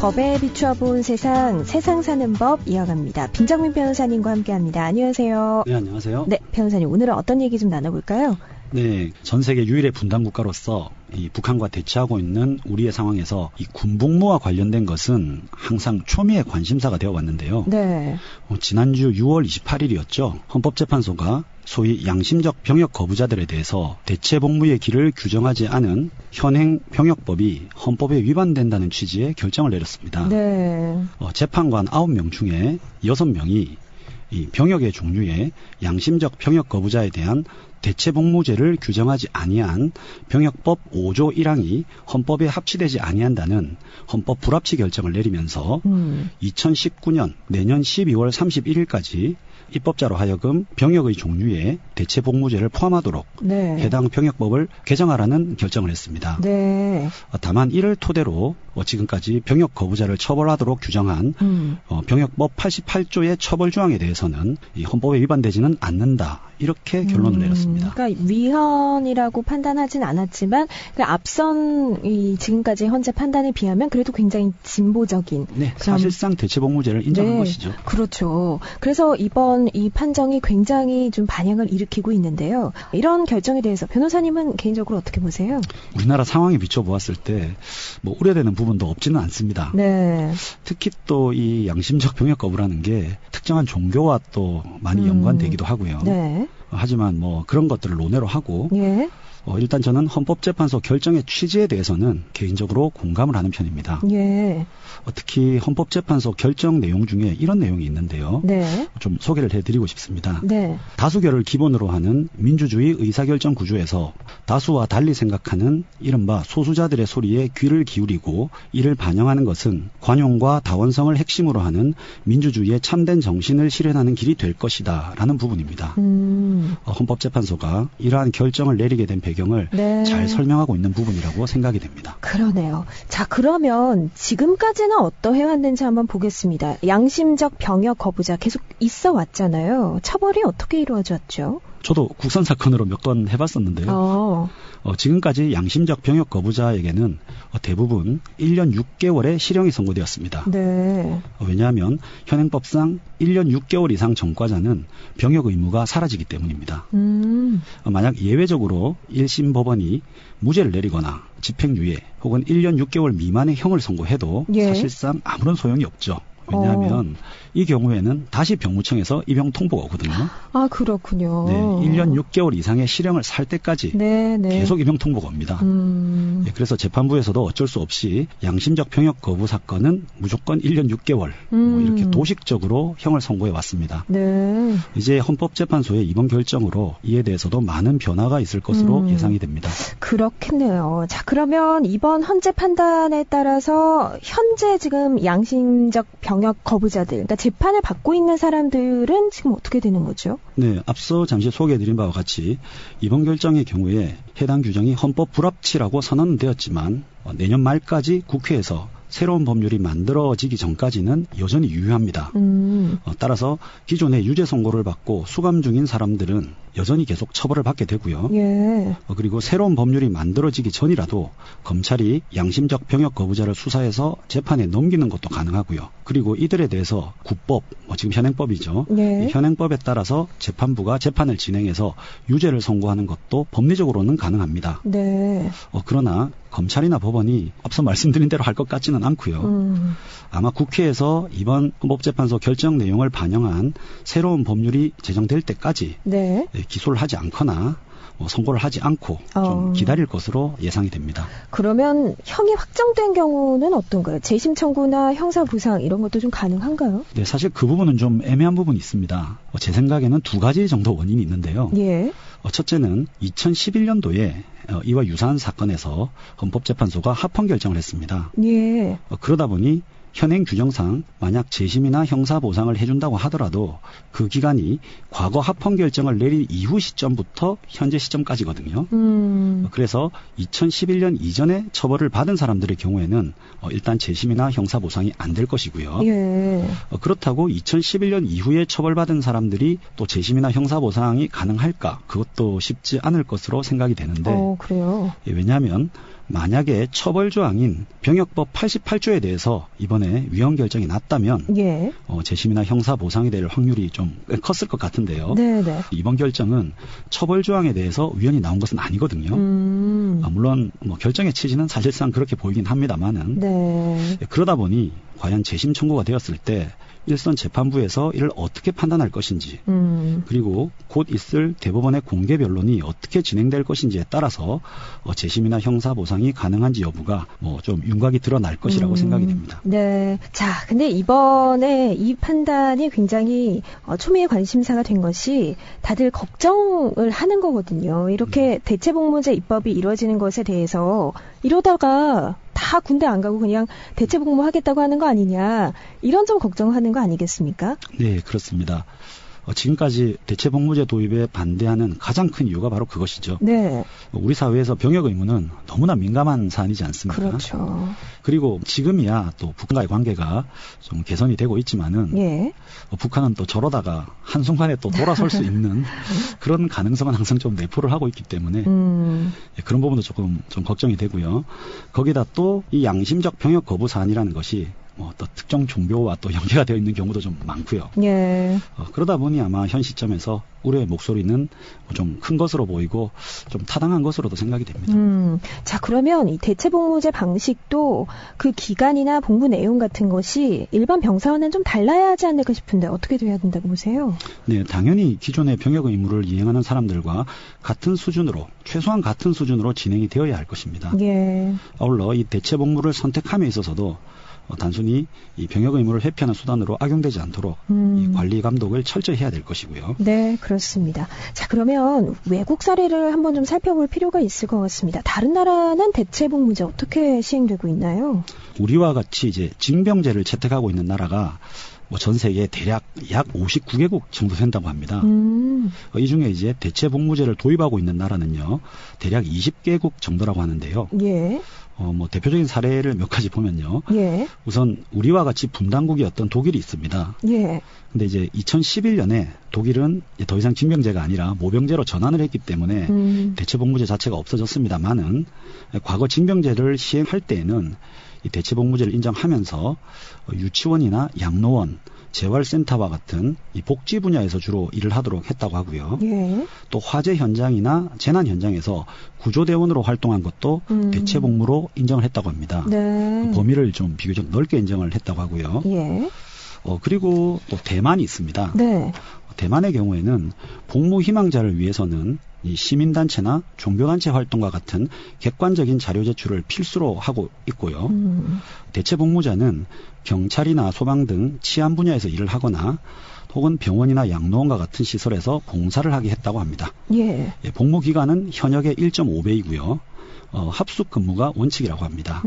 법에 비추어본 세상 사는 법 이어갑니다. 김정민 변호사님과 함께합니다. 안녕하세요. 네, 안녕하세요. 네, 변호사님 오늘은 어떤 얘기 좀 나눠볼까요? 네, 전 세계 유일의 분단 국가로서 이 북한과 대치하고 있는 우리의 상황에서 이 군복무와 관련된 것은 항상 초미의 관심사가 되어 왔는데요. 네. 지난주 6월 28일이었죠. 헌법재판소가 소위 양심적 병역 거부자들에 대해서 대체 복무의 길을 규정하지 않은 현행 병역법이 헌법에 위반된다는 취지의 결정을 내렸습니다. 네. 재판관 9명 중에 6명이 이 병역의 종류에 양심적 병역 거부자에 대한 대체 복무제를 규정하지 아니한 병역법 5조 1항이 헌법에 합치되지 아니한다는 헌법 불합치 결정을 내리면서 2019년 내년 12월 31일까지 입법자로 하여금 병역의 종류에 대체 복무제를 포함하도록 네. 해당 병역법을 개정하라는 결정을 했습니다. 네. 다만 이를 토대로 지금까지 병역 거부자를 처벌하도록 규정한 병역법 88조의 처벌 조항에 대해서는 이 헌법에 위반되지는 않는다. 이렇게 결론을 내렸습니다. 그러니까 위헌이라고 판단하진 않았지만 앞선 지금까지 현재 판단에 비하면 그래도 굉장히 진보적인. 네, 사실상 대체 복무제를 인정한 것이죠. 그렇죠. 그래서 이번 이 판정이 굉장히 좀 반향을 일으키고 있는데요. 이런 결정에 대해서 변호사님은 개인적으로 어떻게 보세요? 우리나라 상황에 비춰보았을 때 뭐 우려되는 부분도 없지는 않습니다. 네. 특히 또 이 양심적 병역 거부라는 게 특정한 종교와 또 많이 연관되기도 하고요. 네. 하지만 뭐 그런 것들을 논외로 하고 예. 일단 저는 헌법재판소 결정의 취지에 대해서는 개인적으로 공감을 하는 편입니다. 예. 특히 헌법재판소 결정 내용 중에 이런 내용이 있는데요. 네. 좀 소개를 해드리고 싶습니다. 네. 다수결을 기본으로 하는 민주주의 의사결정 구조에서 다수와 달리 생각하는 이른바 소수자들의 소리에 귀를 기울이고 이를 반영하는 것은 관용과 다원성을 핵심으로 하는 민주주의의 참된 정신을 실현하는 길이 될 것이다 라는 부분입니다. 헌법재판소가 이러한 결정을 내리게 된 배경을 네. 잘 설명하고 있는 부분이라고 생각이 됩니다. 그러네요. 자, 그러면 지금까지는 어떠해왔는지 한번 보겠습니다. 양심적 병역 거부자 계속 있어 왔잖아요. 처벌이 어떻게 이루어졌죠? 저도 국선 사건으로 몇 건 해봤었는데요. 지금까지 양심적 병역 거부자에게는 대부분 1년 6개월의 실형이 선고되었습니다. 네. 왜냐하면 현행법상 1년 6개월 이상 전과자는 병역 의무가 사라지기 때문입니다. 만약 예외적으로 1심 법원이 무죄를 내리거나 집행유예 혹은 1년 6개월 미만의 형을 선고해도 예. 사실상 아무런 소용이 없죠. 왜냐하면 이 경우에는 다시 병무청에서 입영 통보가 오거든요. 아, 그렇군요. 네, 1년 6개월 이상의 실형을 살 때까지 네. 계속 입영 통보가 옵니다. 네, 그래서 재판부에서도 어쩔 수 없이 양심적 병역 거부 사건은 무조건 1년 6개월 이렇게 도식적으로 형을 선고해 왔습니다. 네. 이제 헌법재판소의 이번 결정으로 이에 대해서도 많은 변화가 있을 것으로 예상이 됩니다. 그렇겠네요. 자, 그러면 이번 헌재 판단에 따라서 현재 지금 양심적 병역 거부자들, 그러니까 재판을 받고 있는 사람들은 지금 어떻게 되는 거죠? 네, 앞서 잠시 소개해드린 바와 같이 이번 결정의 경우에 해당 규정이 헌법 불합치라고 선언은 되었지만 내년 말까지 국회에서 새로운 법률이 만들어지기 전까지는 여전히 유효합니다. 따라서 기존의 유죄 선고를 받고 수감 중인 사람들은 여전히 계속 처벌을 받게 되고요. 예. 그리고 새로운 법률이 만들어지기 전이라도 검찰이 양심적 병역 거부자를 수사해서 재판에 넘기는 것도 가능하고요. 그리고 이들에 대해서 국법, 지금 현행법이죠. 예. 현행법에 따라서 재판부가 재판을 진행해서 유죄를 선고하는 것도 법리적으로는 가능합니다. 네. 그러나 검찰이나 법원이 앞서 말씀드린 대로 할 것 같지는 않고요. 아마 국회에서 이번 헌법재판소 결정 내용을 반영한 새로운 법률이 제정될 때까지 네. 기소를 하지 않거나 선고를 하지 않고 좀 기다릴 것으로 예상이 됩니다. 그러면 형이 확정된 경우는 어떤가요? 재심 청구나 형사부상 이런 것도 좀 가능한가요? 네, 사실 그 부분은 좀 애매한 부분이 있습니다. 제 생각에는 두 가지 정도 원인이 있는데요. 예. 첫째는 2011년도에 이와 유사한 사건에서 헌법재판소가 합헌 결정을 했습니다. 예. 그러다 보니 현행 규정상 만약 재심이나 형사보상을 해준다고 하더라도 그 기간이 과거 합헌 결정을 내린 이후 시점부터 현재 시점까지거든요. 그래서 2011년 이전에 처벌을 받은 사람들의 경우에는 일단 재심이나 형사보상이 안 될 것이고요. 예. 그렇다고 2011년 이후에 처벌받은 사람들이 또 재심이나 형사보상이 가능할까? 그것도 쉽지 않을 것으로 생각이 되는데 그래요? 왜냐하면 만약에 처벌조항인 병역법 88조에 대해서 이번에 위헌 결정이 났다면 예. 재심이나 형사보상이 될 확률이 좀 컸을 것 같은데요. 네네. 이번 결정은 처벌조항에 대해서 위헌이 나온 것은 아니거든요. 물론 결정의 취지는 사실상 그렇게 보이긴 합니다만은 네. 그러다 보니 과연 재심 청구가 되었을 때 일선 재판부에서 이를 어떻게 판단할 것인지 그리고 곧 있을 대법원의 공개 변론이 어떻게 진행될 것인지에 따라서 재심이나 형사 보상이 가능한지 여부가 좀 윤곽이 드러날 것이라고 생각이 됩니다. 네. 자, 근데 이번에 이 판단이 굉장히 초미의 관심사가 된 것이 다들 걱정을 하는 거거든요. 이렇게 대체복무제 입법이 이루어지는 것에 대해서 이러다가 다 군대 안 가고 그냥 대체복무 하겠다고 하는 거 아니냐, 이런 점 걱정하는 거 아니겠습니까? 네, 그렇습니다. 지금까지 대체복무제 도입에 반대하는 가장 큰 이유가 바로 그것이죠. 네. 우리 사회에서 병역 의무는 너무나 민감한 사안이지 않습니까? 그렇죠. 그리고 지금이야 또 북한과의 관계가 좀 개선이 되고 있지만은 예. 북한은 또 저러다가 한순간에 또 돌아설 수 있는 그런 가능성은 항상 좀 내포를 하고 있기 때문에 그런 부분도 조금 좀 걱정이 되고요. 거기다 또 이 양심적 병역 거부 사안이라는 것이 또 특정 종교와 또 연계가 되어 있는 경우도 좀 많고요. 예. 그러다 보니 아마 현 시점에서 우려의 목소리는 좀 큰 것으로 보이고 좀 타당한 것으로도 생각이 됩니다. 자, 그러면 이 대체복무제 방식도 그 기간이나 복무 내용 같은 것이 일반 병사와는 좀 달라야 하지 않을까 싶은데 어떻게 돼야 된다고 보세요? 네, 당연히 기존의 병역 의무를 이행하는 사람들과 같은 수준으로, 최소한 같은 수준으로 진행이 되어야 할 것입니다. 예. 아울러 이 대체복무를 선택함에 있어서도 단순히 이 병역 의무를 회피하는 수단으로 악용되지 않도록 이 관리 감독을 철저히 해야 될 것이고요. 네, 그렇습니다. 자, 그러면 외국 사례를 한번 좀 살펴볼 필요가 있을 것 같습니다. 다른 나라는 대체복무제 어떻게 시행되고 있나요? 우리와 같이 이제 징병제를 채택하고 있는 나라가 전 세계에 대략 약 59개국 정도 된다고 합니다. 이 중에 이제 대체복무제를 도입하고 있는 나라는요, 대략 20개국 정도라고 하는데요. 예. 대표적인 사례를 몇 가지 보면요. 예. 우선 우리와 같이 분단국이었던 독일이 있습니다. 예. 근데 이제 2011년에 독일은 더 이상 징병제가 아니라 모병제로 전환을 했기 때문에 대체복무제 자체가 없어졌습니다만은 과거 징병제를 시행할 때에는 이 대체복무제를 인정하면서 유치원이나 양로원, 재활센터와 같은 이 복지 분야에서 주로 일을 하도록 했다고 하고요. 예. 또 화재 현장이나 재난 현장에서 구조대원으로 활동한 것도 대체복무로 인정을 했다고 합니다. 네. 범위를 좀 비교적 넓게 인정을 했다고 하고요. 예. 그리고 또 대만이 있습니다. 네. 대만의 경우에는 복무 희망자를 위해서는 이 시민단체나 종교단체 활동과 같은 객관적인 자료 제출을 필수로 하고 있고요. 대체복무자는 경찰이나 소방 등 치안 분야에서 일을 하거나 혹은 병원이나 양로원과 같은 시설에서 봉사를 하게 했다고 합니다. 예. 복무 기간은 현역의 1.5배이고요. 합숙 근무가 원칙이라고 합니다.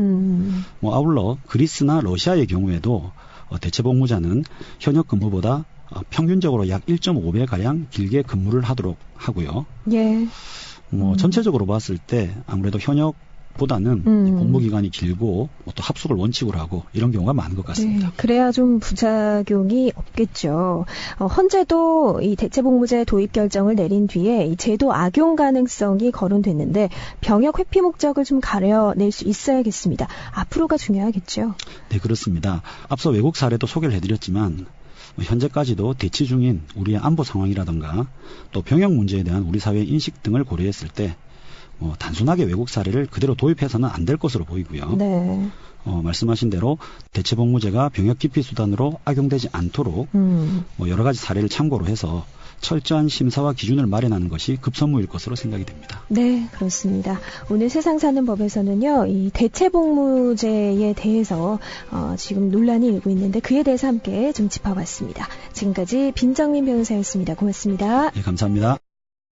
아울러 그리스나 러시아의 경우에도 대체복무자는 현역 근무보다 평균적으로 약 1.5배가량 길게 근무를 하도록 하고요. 예. 전체적으로 봤을 때 아무래도 현역보다는 복무 기간이 길고 또 합숙을 원칙으로 하고 이런 경우가 많은 것 같습니다. 네, 그래야 좀 부작용이 없겠죠. 헌재도 이 대체복무제 도입 결정을 내린 뒤에 이 제도 악용 가능성이 거론됐는데 병역 회피 목적을 좀 가려낼 수 있어야겠습니다. 앞으로가 중요하겠죠. 네, 그렇습니다. 앞서 외국 사례도 소개를 해드렸지만 현재까지도 대치 중인 우리의 안보 상황이라든가 또 병역 문제에 대한 우리 사회의 인식 등을 고려했을 때 단순하게 외국 사례를 그대로 도입해서는 안 될 것으로 보이고요. 네. 말씀하신 대로 대체복무제가 병역 기피 수단으로 악용되지 않도록 여러 가지 사례를 참고로 해서 철저한 심사와 기준을 마련하는 것이 급선무일 것으로 생각이 됩니다. 네, 그렇습니다. 오늘 세상 사는 법에서는요, 이 대체복무제에 대해서 지금 논란이 일고 있는데 그에 대해서 함께 좀 짚어봤습니다. 지금까지 빈정민 변호사였습니다. 고맙습니다. 네, 감사합니다.